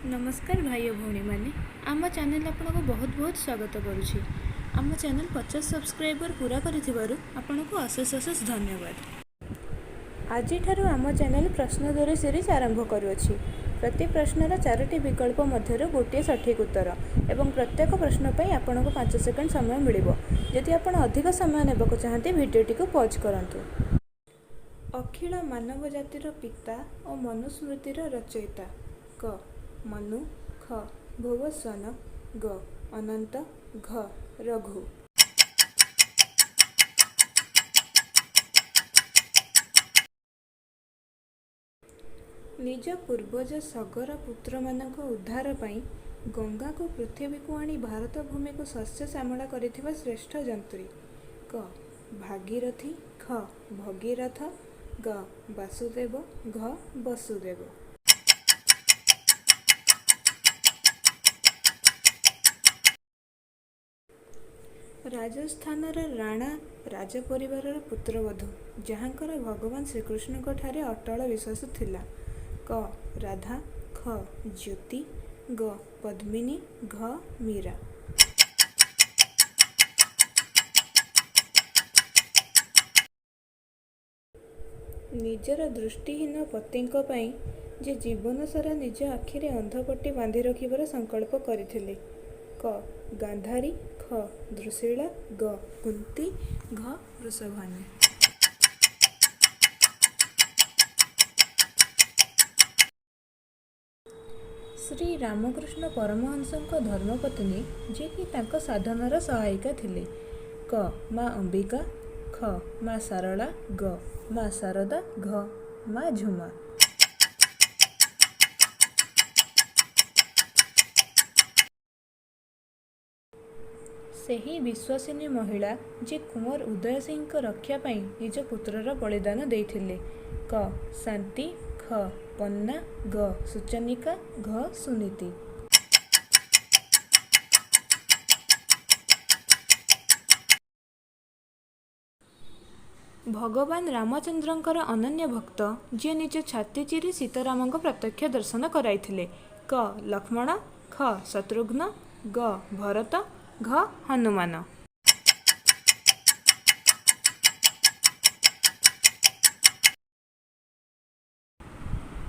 नमस्कार भाई और भौणी मैंने आम चैनल आपको बहुत बहुत स्वागत करुँची। आम चैनल 50 सब्सक्राइबर पूरा आपको अशेष अशेष धन्यवाद। आज आम चैनल प्रश्नोत्तरी सीरीज आरंभ करुँची। प्रति प्रश्नर 4टी विकल्प मध्य गोटे सठिक उत्तर एवं प्रत्येक प्रश्न पर आपको 5 सेकंड समय मिल। जदि आप अधिक समय नेबाक चाहते भिडियोटी को पॉज करूँ। अखिल मानव जातिर पिता और मनुस्मृतिर रचयिता क मनु, ख भुवस्वान, ग अनंत, घ रघु। निज पूर्वज सगर पुत्र मानक उद्धार पाई गंगा को पृथ्वी को आनी भारत भूमि को शस्य श्यामला करिथिबा श्रेष्ठ जंत्री क भागीरथी, ख भगीरथ, ग वासुदेव, घ वसुदेव। राजस्थान राणा राजपरिवार पुत्रवधू जहाँकर भगवान श्रीकृष्ण ठारे अटल विश्वास थिला क राधा, ख ज्योति, ग पद्मिनी, घ मीरा। निजर दृष्टिहीन पतिंक पई जे जीवन सारा निज आखिरे अंधपट्टी बांधि रखिबार संकल्प करथिले क गांधारी, ख द्रुशीला, ग कुंती, घ वृषभानु। श्री रामकृष्ण परमहंसक धर्मपत्नी जे कि तांको साधनार सहायिका थिले क माँ अंबिका, ख माँ सारला, ग माँ शारदा, घ माँ झुमा। सही विश्वासिनी महिला जे कुंवर उदय सिंह रक्षा पाई निज पुत्रर बलिदान देइथिले क शांति, ख पन्ना, ग सुचनिका, घ सुनीति। भगवान रामचंद्रंकर अनन्य भक्त जे निज छाती चिरी सीताराम प्रत्यक्ष दर्शन कराइथिले क लक्ष्मण, ख शत्रुघ्न, ग भरत, घ हनुमान।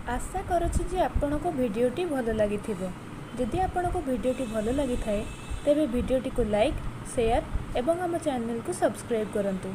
आशा करुछि जे आपनको भिडियोटी भल लगी। जदि आपनको भिडियोटी भल लगी थाए तेबे भिडियोटी को लाइक, शेयर एवं आम चैनल को सब्सक्राइब करंतु।